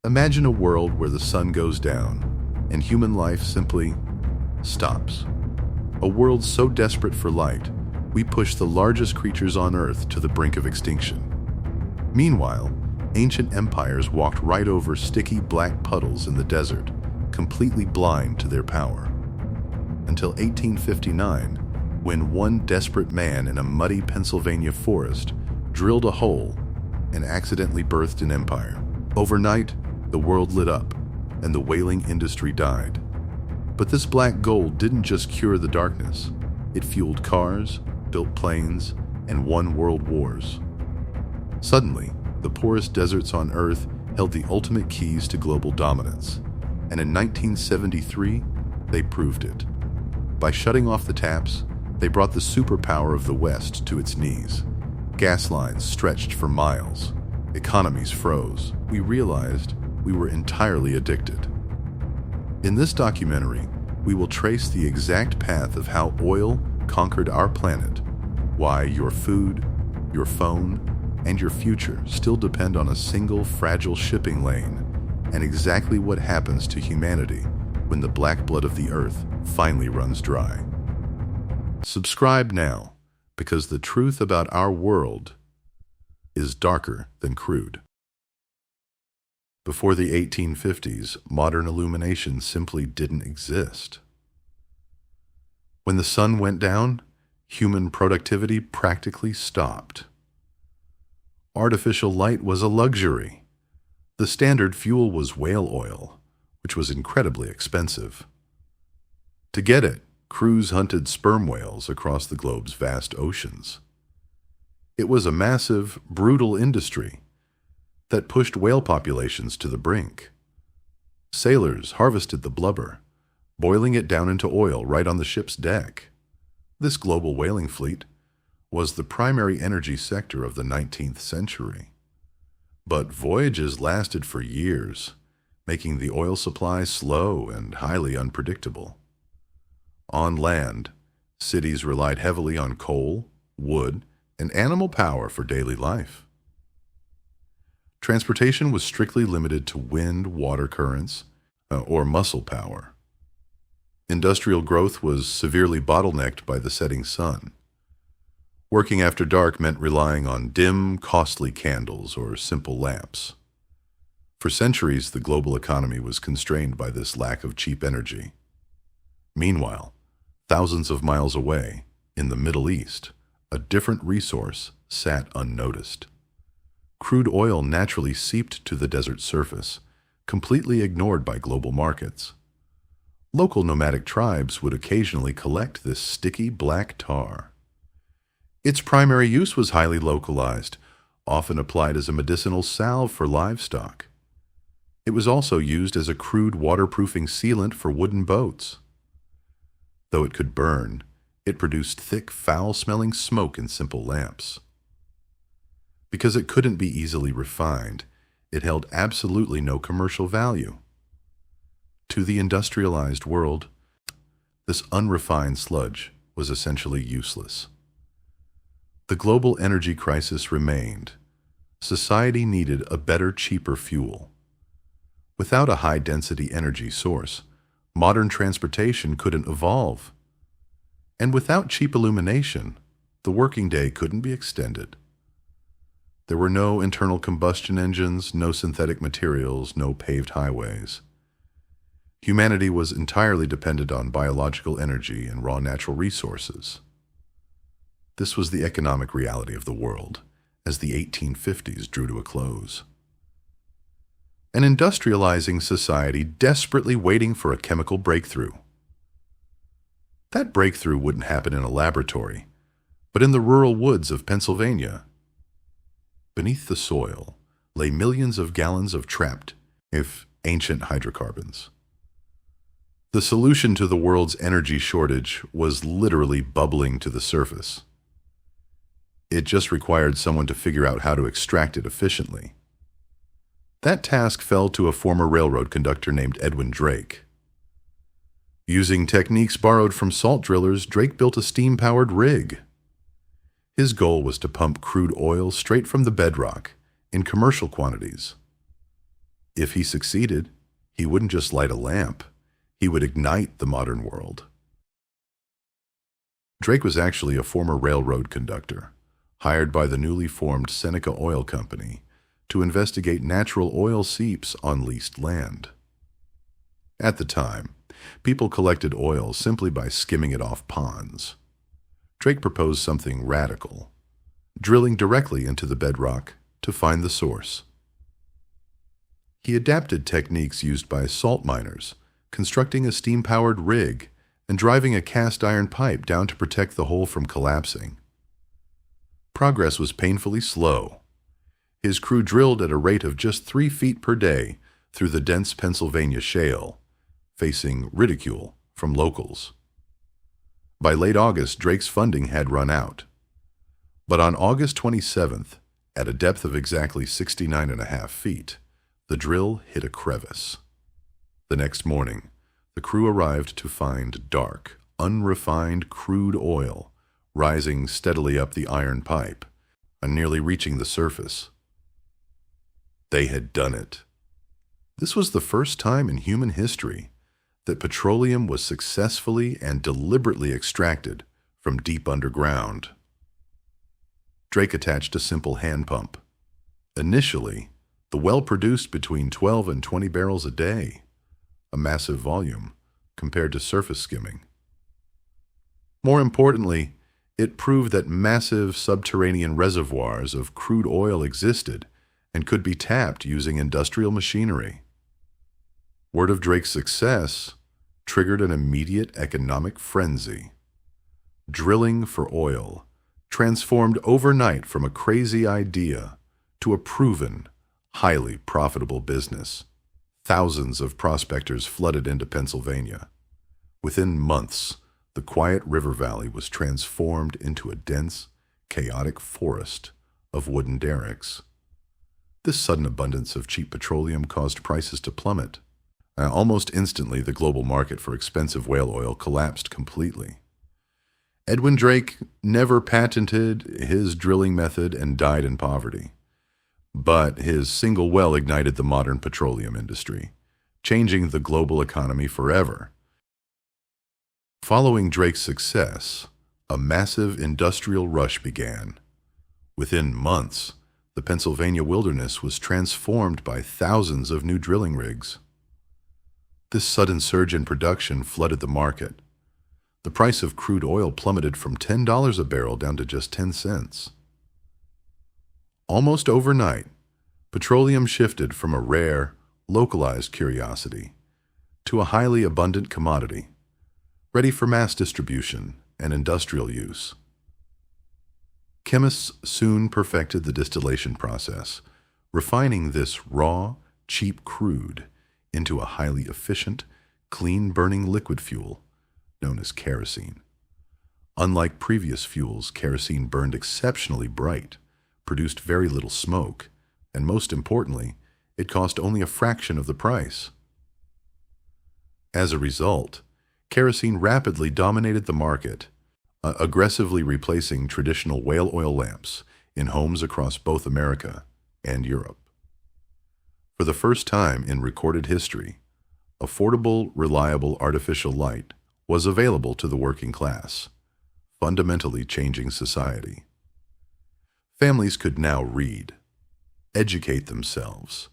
Imagine a world where the sun goes down and human life simply stops. A world so desperate for light, we push the largest creatures on Earth to the brink of extinction. Meanwhile, ancient empires walked right over sticky black puddles in the desert, completely blind to their power. Until 1859, when one desperate man in a muddy Pennsylvania forest drilled a hole and accidentally birthed an empire. Overnight, the world lit up, and the whaling industry died. But this black gold didn't just cure the darkness. It fueled cars, built planes, and won world wars. Suddenly, the poorest deserts on Earth held the ultimate keys to global dominance, and in 1973, they proved it. By shutting off the taps, they brought the superpower of the West to its knees. Gas lines stretched for miles. Economies froze. We realized we were entirely addicted. In this documentary, we will trace the exact path of how oil conquered our planet, why your food, your phone, and your future still depend on a single fragile shipping lane, and exactly what happens to humanity when the black blood of the earth finally runs dry. Subscribe now, because the truth about our world is darker than crude. Before the 1850s, modern illumination simply didn't exist. When the sun went down, human productivity practically stopped. Artificial light was a luxury. The standard fuel was whale oil, which was incredibly expensive. To get it, crews hunted sperm whales across the globe's vast oceans. It was a massive, brutal industry that pushed whale populations to the brink. Sailors harvested the blubber, boiling it down into oil right on the ship's deck. This global whaling fleet was the primary energy sector of the 19th century. But voyages lasted for years, making the oil supply slow and highly unpredictable. On land, cities relied heavily on coal, wood, and animal power for daily life. Transportation was strictly limited to wind, water currents, or muscle power. Industrial growth was severely bottlenecked by the setting sun. Working after dark meant relying on dim, costly candles or simple lamps. For centuries, the global economy was constrained by this lack of cheap energy. Meanwhile, thousands of miles away, in the Middle East, a different resource sat unnoticed. Crude oil naturally seeped to the desert surface, completely ignored by global markets. Local nomadic tribes would occasionally collect this sticky black tar. Its primary use was highly localized, often applied as a medicinal salve for livestock. It was also used as a crude waterproofing sealant for wooden boats. Though it could burn, it produced thick, foul-smelling smoke in simple lamps. Because it couldn't be easily refined, it held absolutely no commercial value. To the industrialized world, this unrefined sludge was essentially useless. The global energy crisis remained. Society needed a better, cheaper fuel. Without a high-density energy source, modern transportation couldn't evolve. And without cheap illumination, the working day couldn't be extended. There were no internal combustion engines, no synthetic materials, no paved highways. Humanity was entirely dependent on biological energy and raw natural resources. This was the economic reality of the world as the 1850s drew to a close. An industrializing society desperately waiting for a chemical breakthrough. That breakthrough wouldn't happen in a laboratory, but in the rural woods of Pennsylvania. Beneath the soil lay millions of gallons of trapped, if ancient, hydrocarbons. The solution to the world's energy shortage was literally bubbling to the surface. It just required someone to figure out how to extract it efficiently. That task fell to a former railroad conductor named Edwin Drake. Using techniques borrowed from salt drillers, Drake built a steam-powered rig. His goal was to pump crude oil straight from the bedrock in commercial quantities. If he succeeded, he wouldn't just light a lamp, he would ignite the modern world. Drake was actually a former railroad conductor, hired by the newly formed Seneca Oil Company to investigate natural oil seeps on leased land. At the time, people collected oil simply by skimming it off ponds. Drake proposed something radical, drilling directly into the bedrock to find the source. He adapted techniques used by salt miners, constructing a steam-powered rig and driving a cast-iron pipe down to protect the hole from collapsing. Progress was painfully slow. His crew drilled at a rate of just 3 feet per day through the dense Pennsylvania shale, facing ridicule from locals. By late August, Drake's funding had run out. But on August 27th, at a depth of exactly 69.5 feet, the drill hit a crevice. The next morning, the crew arrived to find dark, unrefined crude oil rising steadily up the iron pipe and nearly reaching the surface. They had done it. This was the first time in human history that petroleum was successfully and deliberately extracted from deep underground. Drake attached a simple hand pump. Initially, the well produced between 12 and 20 barrels a day, a massive volume compared to surface skimming. More importantly, it proved that massive subterranean reservoirs of crude oil existed and could be tapped using industrial machinery. Word of Drake's success triggered an immediate economic frenzy. Drilling for oil transformed overnight from a crazy idea to a proven, highly profitable business. Thousands of prospectors flooded into Pennsylvania. Within months, the quiet river valley was transformed into a dense, chaotic forest of wooden derricks. This sudden abundance of cheap petroleum caused prices to plummet. Almost instantly, the global market for expensive whale oil collapsed completely. Edwin Drake never patented his drilling method and died in poverty. But his single well ignited the modern petroleum industry, changing the global economy forever. Following Drake's success, a massive industrial rush began. Within months, the Pennsylvania wilderness was transformed by thousands of new drilling rigs. This sudden surge in production flooded the market. The price of crude oil plummeted from $10 a barrel down to just 10 cents. Almost overnight, petroleum shifted from a rare, localized curiosity to a highly abundant commodity, ready for mass distribution and industrial use. Chemists soon perfected the distillation process, refining this raw, cheap crude into a highly efficient, clean-burning liquid fuel known as kerosene. Unlike previous fuels, kerosene burned exceptionally bright, produced very little smoke, and most importantly, it cost only a fraction of the price. As a result, kerosene rapidly dominated the market, aggressively replacing traditional whale oil lamps in homes across both America and Europe. For the first time in recorded history, affordable, reliable artificial light was available to the working class, fundamentally changing society. Families could now read, educate themselves,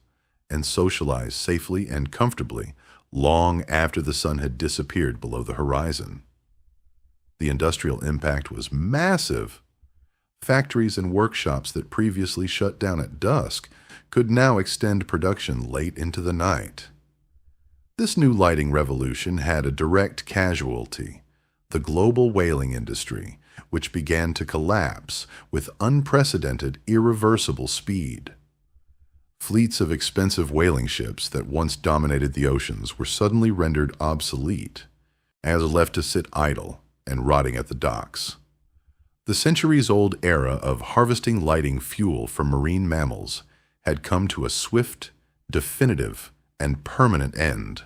and socialize safely and comfortably long after the sun had disappeared below the horizon. The industrial impact was massive. Factories and workshops that previously shut down at dusk could now extend production late into the night. This new lighting revolution had a direct casualty: the global whaling industry, which began to collapse with unprecedented, irreversible speed. Fleets of expensive whaling ships that once dominated the oceans were suddenly rendered obsolete, as left to sit idle and rotting at the docks. The centuries-old era of harvesting lighting fuel from marine mammals had come to a swift, definitive, and permanent end.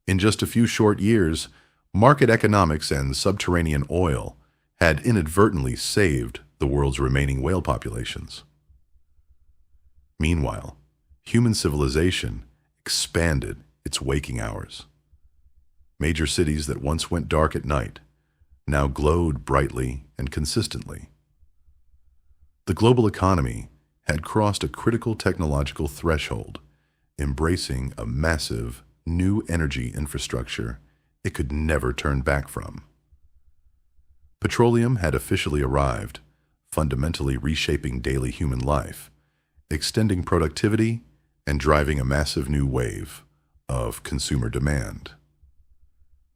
In just a few short years, market economics and subterranean oil had inadvertently saved the world's remaining whale populations. Meanwhile, human civilization expanded its waking hours. Major cities that once went dark at night now glowed brightly and consistently. The global economy had crossed a critical technological threshold, embracing a massive, new energy infrastructure it could never turn back from. Petroleum had officially arrived, fundamentally reshaping daily human life, extending productivity, and driving a massive new wave of consumer demand.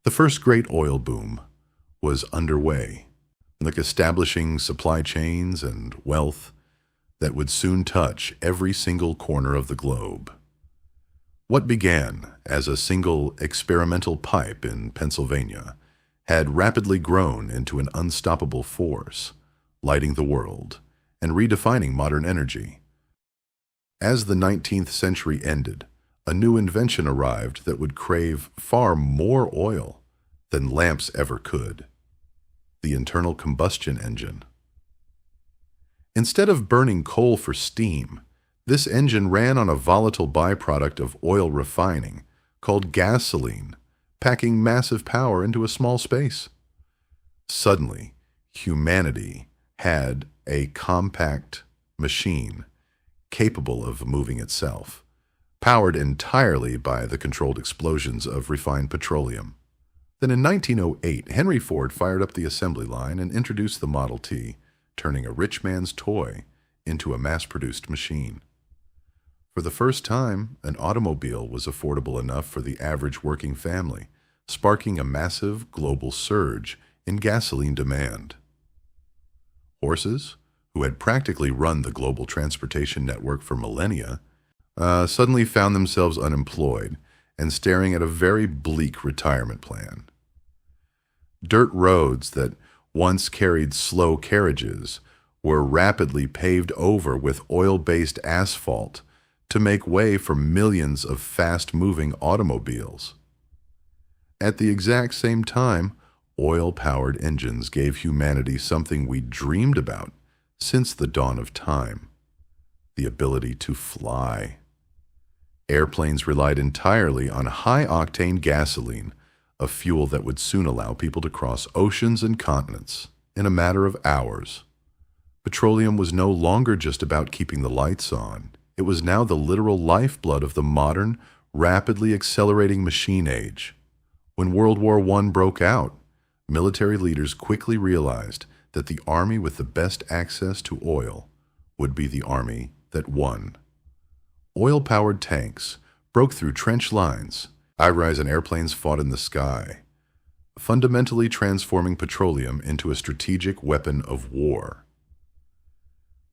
The first great oil boom was underway, like establishing supply chains and wealth that would soon touch every single corner of the globe. What began as a single experimental pipe in Pennsylvania had rapidly grown into an unstoppable force, lighting the world and redefining modern energy. As the 19th century ended, a new invention arrived that would crave far more oil than lamps ever could: the internal combustion engine. Instead of burning coal for steam, this engine ran on a volatile byproduct of oil refining called gasoline, packing massive power into a small space. Suddenly, humanity had a compact machine capable of moving itself, powered entirely by the controlled explosions of refined petroleum. Then in 1908, Henry Ford fired up the assembly line and introduced the Model T, turning a rich man's toy into a mass-produced machine. For the first time, an automobile was affordable enough for the average working family, sparking a massive global surge in gasoline demand. Horses, who had practically run the global transportation network for millennia, suddenly found themselves unemployed and staring at a very bleak retirement plan. Dirt roads that once carried slow carriages were rapidly paved over with oil-based asphalt to make way for millions of fast-moving automobiles. At the exact same time, oil-powered engines gave humanity something we dreamed about since the dawn of time: the ability to fly. Airplanes relied entirely on high-octane gasoline, a fuel that would soon allow people to cross oceans and continents in a matter of hours. Petroleum was no longer just about keeping the lights on. It was now the literal lifeblood of the modern, rapidly accelerating machine age. When World War I broke out, military leaders quickly realized that the army with the best access to oil would be the army that won. Oil-powered tanks broke through trench lines. High-rise and airplanes fought in the sky, fundamentally transforming petroleum into a strategic weapon of war.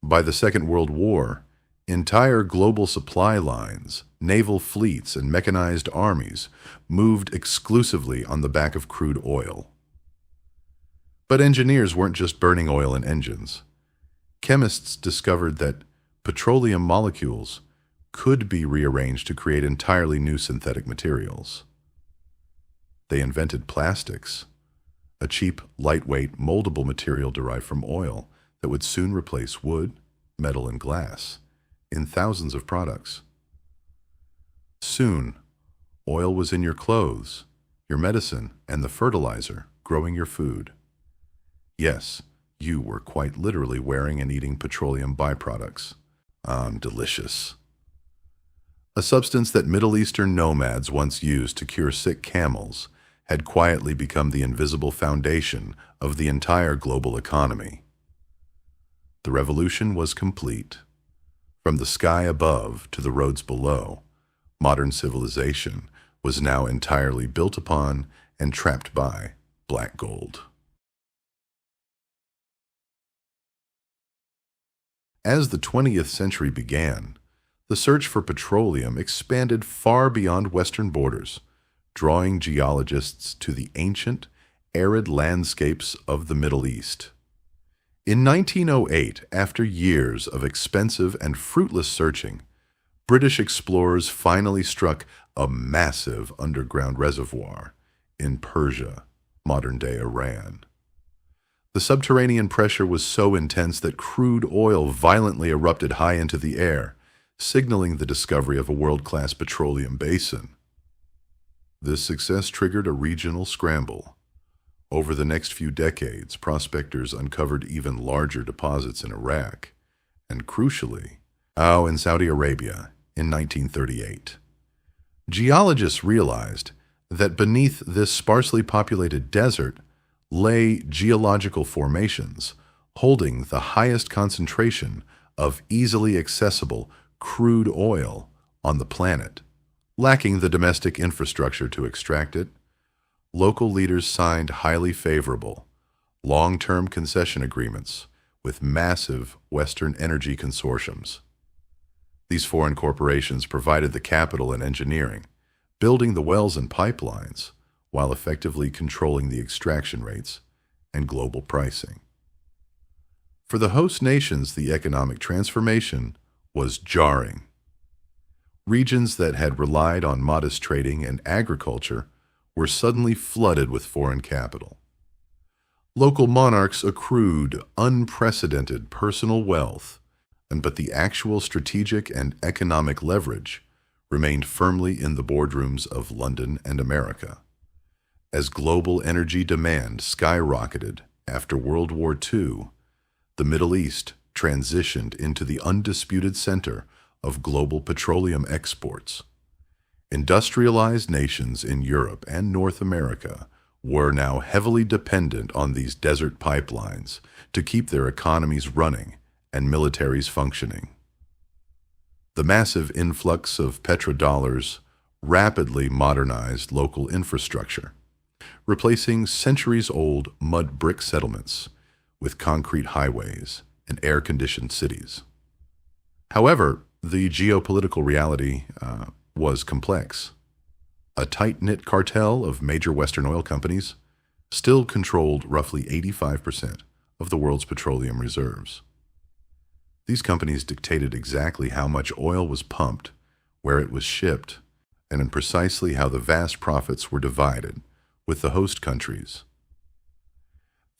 By the Second World War, entire global supply lines, naval fleets, and mechanized armies moved exclusively on the back of crude oil. But engineers weren't just burning oil in engines. Chemists discovered that petroleum molecules could be rearranged to create entirely new synthetic materials. They invented plastics, a cheap, lightweight, moldable material derived from oil that would soon replace wood, metal, and glass in thousands of products. Soon, oil was in your clothes, your medicine, and the fertilizer growing your food. Yes, you were quite literally wearing and eating petroleum byproducts. Delicious. A substance that Middle Eastern nomads once used to cure sick camels had quietly become the invisible foundation of the entire global economy. The revolution was complete. From the sky above to the roads below, modern civilization was now entirely built upon and trapped by black gold. As the 20th century began, the search for petroleum expanded far beyond Western borders, drawing geologists to the ancient, arid landscapes of the Middle East. In 1908, after years of expensive and fruitless searching, British explorers finally struck a massive underground reservoir in Persia, modern-day Iran. The subterranean pressure was so intense that crude oil violently erupted high into the air, signaling the discovery of a world-class petroleum basin. This success triggered a regional scramble. Over the next few decades, prospectors uncovered even larger deposits in Iraq, and crucially, in Saudi Arabia in 1938. Geologists realized that beneath this sparsely populated desert lay geological formations holding the highest concentration of easily accessible crude oil on the planet. Lacking the domestic infrastructure to extract it, local leaders signed highly favorable, long-term concession agreements with massive Western energy consortiums. These foreign corporations provided the capital and engineering, building the wells and pipelines, while effectively controlling the extraction rates and global pricing. For the host nations, the economic transformation was jarring. Regions that had relied on modest trading and agriculture were suddenly flooded with foreign capital. Local monarchs accrued unprecedented personal wealth, but the actual strategic and economic leverage remained firmly in the boardrooms of London and America. As global energy demand skyrocketed after World War II, the Middle East transitioned into the undisputed center of global petroleum exports. Industrialized nations in Europe and North America were now heavily dependent on these desert pipelines to keep their economies running and militaries functioning. The massive influx of petrodollars rapidly modernized local infrastructure, replacing centuries-old mud brick settlements with concrete highways and air-conditioned cities. However, the geopolitical reality was complex. A tight-knit cartel of major Western oil companies still controlled roughly 85% of the world's petroleum reserves. These companies dictated exactly how much oil was pumped, where it was shipped, and precisely how the vast profits were divided with the host countries.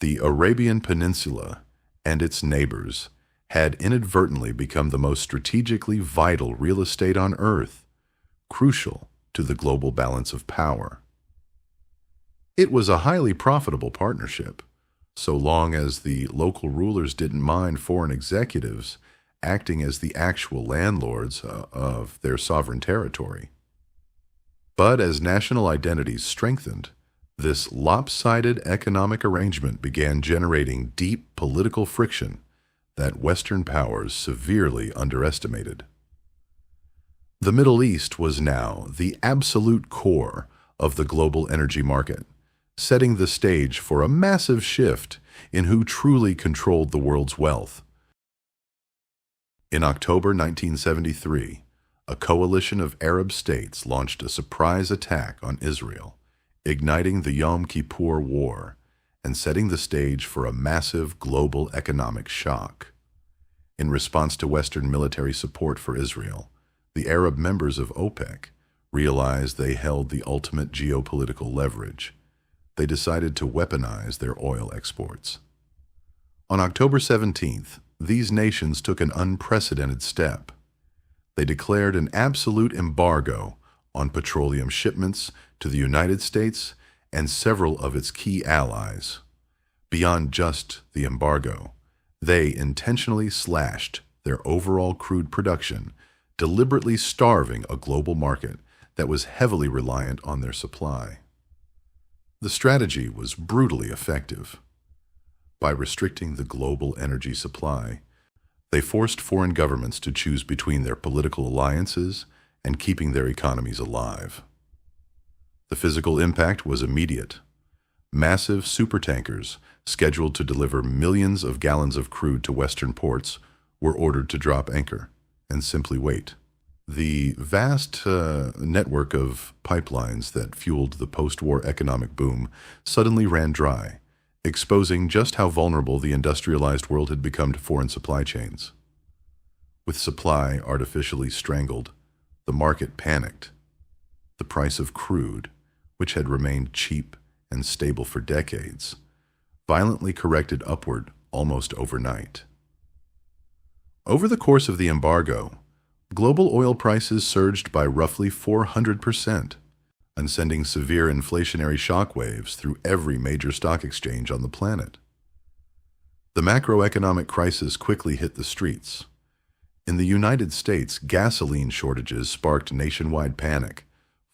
The Arabian Peninsula and its neighbors had inadvertently become the most strategically vital real estate on Earth, crucial to the global balance of power. It was a highly profitable partnership, so long as the local rulers didn't mind foreign executives acting as the actual landlords of their sovereign territory. But as national identities strengthened, this lopsided economic arrangement began generating deep political friction that Western powers severely underestimated. The Middle East was now the absolute core of the global energy market, setting the stage for a massive shift in who truly controlled the world's wealth. In October 1973, a coalition of Arab states launched a surprise attack on Israel, igniting the Yom Kippur War and setting the stage for a massive global economic shock. In response to Western military support for Israel, the Arab members of OPEC realized they held the ultimate geopolitical leverage. They decided to weaponize their oil exports. On October 17th, these nations took an unprecedented step. They declared an absolute embargo on petroleum shipments to the United States and several of its key allies. Beyond just the embargo, they intentionally slashed their overall crude production, deliberately starving a global market that was heavily reliant on their supply. The strategy was brutally effective. By restricting the global energy supply, they forced foreign governments to choose between their political alliances and keeping their economies alive. The physical impact was immediate. Massive supertankers, scheduled to deliver millions of gallons of crude to Western ports, were ordered to drop anchor and simply wait. The vast network of pipelines that fueled the post-war economic boom suddenly ran dry, exposing just how vulnerable the industrialized world had become to foreign supply chains. With supply artificially strangled, the market panicked. The price of crude, which had remained cheap and stable for decades, violently corrected upward almost overnight. Over the course of the embargo, Global oil prices surged by roughly 400%, and sending severe inflationary shockwaves through every major stock exchange on the planet. The macroeconomic crisis quickly hit the streets. In the United States, gasoline shortages sparked nationwide panic,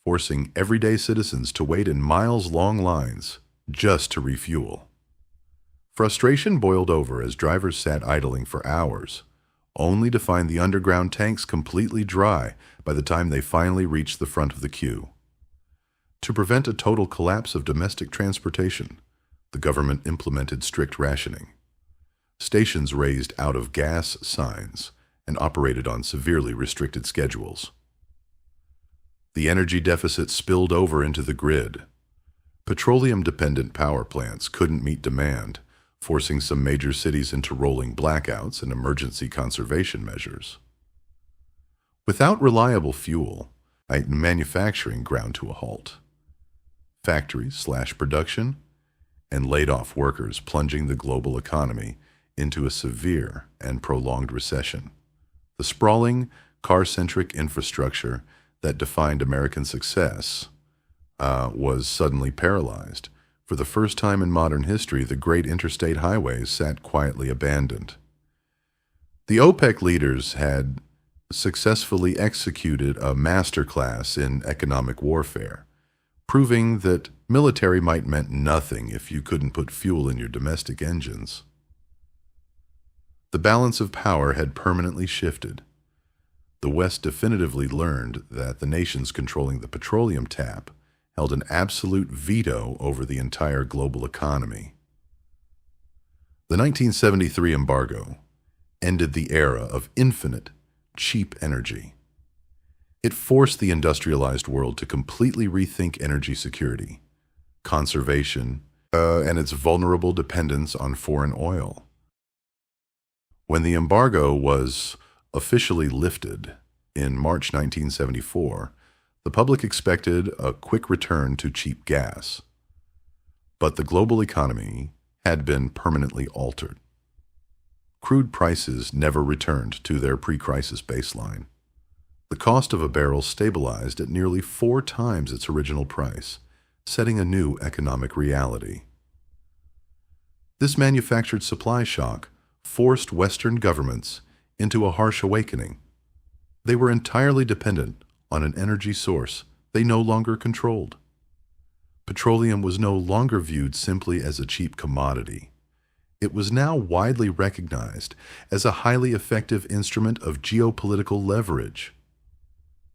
forcing everyday citizens to wait in miles-long lines just to refuel. Frustration boiled over as drivers sat idling for hours, only to find the underground tanks completely dry by the time they finally reached the front of the queue. To prevent a total collapse of domestic transportation, the government implemented strict rationing. Stations raised out-of-gas signs and operated on severely restricted schedules. The energy deficit spilled over into the grid. Petroleum-dependent power plants couldn't meet demand, forcing some major cities into rolling blackouts and emergency conservation measures. Without reliable fuel, manufacturing ground to a halt. Factories slashed production and laid off workers, plunging the global economy into a severe and prolonged recession. The sprawling, car-centric infrastructure that defined American success was suddenly paralyzed. For the first time in modern history, the great interstate highways sat quietly abandoned. The OPEC leaders had successfully executed a masterclass in economic warfare, proving that military might meant nothing if you couldn't put fuel in your domestic engines. The balance of power had permanently shifted. The West definitively learned that the nations controlling the petroleum tap held an absolute veto over the entire global economy. The 1973 embargo ended the era of infinite, cheap energy. It forced the industrialized world to completely rethink energy security, conservation, and its vulnerable dependence on foreign oil. When the embargo was officially lifted in March 1974, the public expected a quick return to cheap gas. But the global economy had been permanently altered. Crude prices never returned to their pre-crisis baseline. The cost of a barrel stabilized at nearly 4 times its original price, setting a new economic reality. This manufactured supply shock forced Western governments into a harsh awakening. They were entirely dependent on an energy source they no longer controlled. Petroleum was no longer viewed simply as a cheap commodity. It was now widely recognized as a highly effective instrument of geopolitical leverage.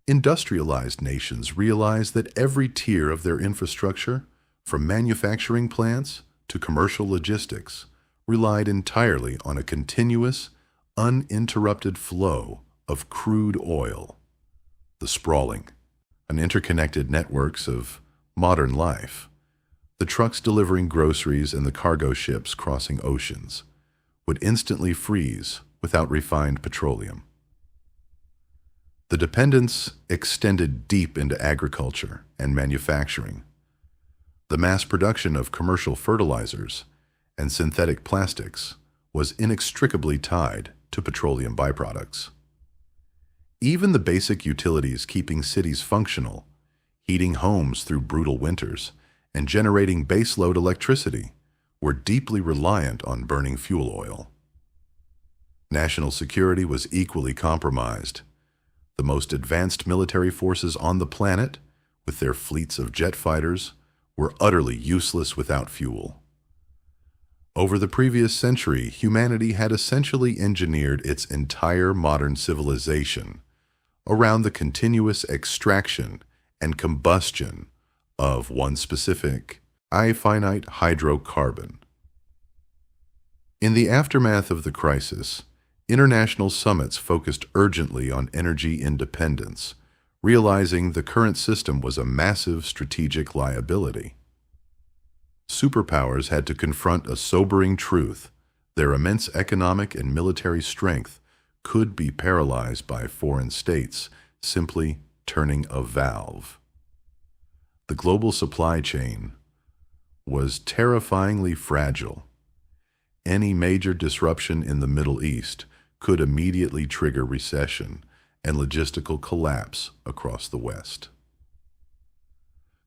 Industrialized nations realized that every tier of their infrastructure, from manufacturing plants to commercial logistics, relied entirely on a continuous, uninterrupted flow of crude oil. The sprawling and interconnected networks of modern life, the trucks delivering groceries and the cargo ships crossing oceans, would instantly freeze without refined petroleum. The dependence extended deep into agriculture and manufacturing. The mass production of commercial fertilizers and synthetic plastics was inextricably tied to petroleum byproducts. Even the basic utilities keeping cities functional, heating homes through brutal winters, and generating baseload electricity, were deeply reliant on burning fuel oil. National security was equally compromised. The most advanced military forces on the planet, with their fleets of jet fighters, were utterly useless without fuel. Over the previous century, humanity had essentially engineered its entire modern civilization around the continuous extraction and combustion of one specific, finite hydrocarbon. In the aftermath of the crisis, international summits focused urgently on energy independence, realizing the current system was a massive strategic liability. Superpowers had to confront a sobering truth: their immense economic and military strength could be paralyzed by foreign states simply turning a valve. The global supply chain was terrifyingly fragile. Any major disruption in the Middle East could immediately trigger recession, and logistical collapse across the West.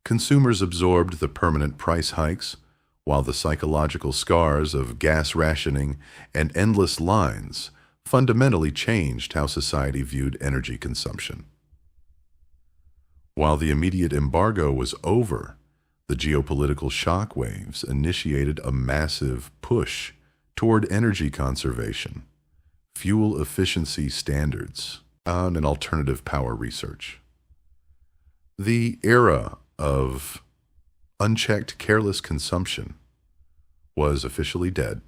Consumers absorbed the permanent price hikes, while the psychological scars of gas rationing and endless lines fundamentally changed how society viewed energy consumption. While the immediate embargo was over, the geopolitical shockwaves initiated a massive push toward energy conservation, fuel efficiency standards, and alternative power research. The era of unchecked, careless consumption was officially dead.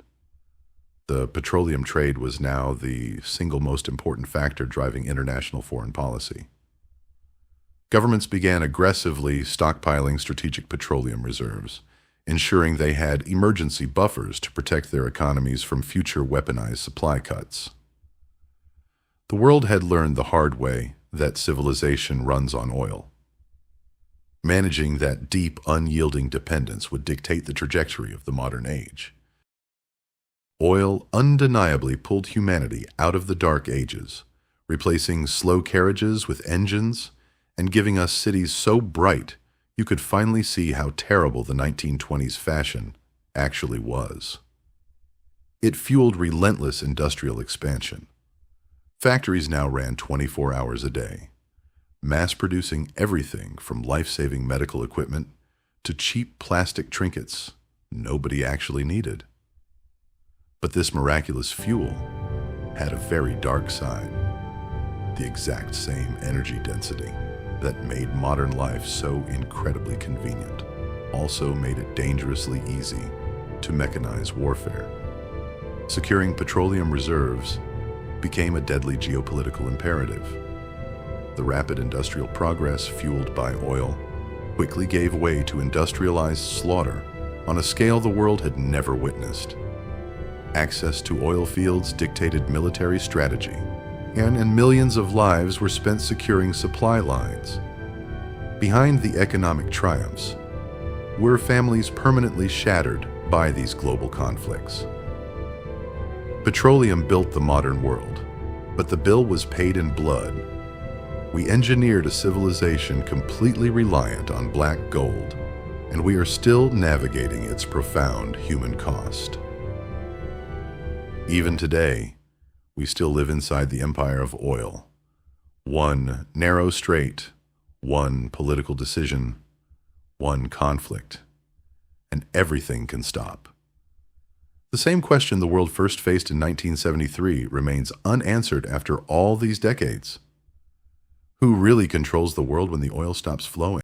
The petroleum trade was now the single most important factor driving international foreign policy. Governments began aggressively stockpiling strategic petroleum reserves, ensuring they had emergency buffers to protect their economies from future weaponized supply cuts. The world had learned the hard way that civilization runs on oil. Managing that deep, unyielding dependence would dictate the trajectory of the modern age. Oil undeniably pulled humanity out of the dark ages, replacing slow carriages with engines and giving us cities so bright you could finally see how terrible the 1920s fashion actually was. It fueled relentless industrial expansion. Factories now ran 24 hours a day, mass-producing everything from life-saving medical equipment to cheap plastic trinkets nobody actually needed. But this miraculous fuel had a very dark side, the exact same energy density that made modern life so incredibly convenient, also made it dangerously easy to mechanize warfare. Securing petroleum reserves became a deadly geopolitical imperative. The rapid industrial progress fueled by oil quickly gave way to industrialized slaughter on a scale the world had never witnessed. Access to oil fields dictated military strategy, and millions of lives were spent securing supply lines. Behind the economic triumphs were families permanently shattered by these global conflicts. Petroleum built the modern world, but the bill was paid in blood. We engineered a civilization completely reliant on black gold, and we are still navigating its profound human cost. Even today, we still live inside the empire of oil. One narrow strait, one political decision, one conflict, and everything can stop. The same question the world first faced in 1973 remains unanswered after all these decades. Who really controls the world when the oil stops flowing?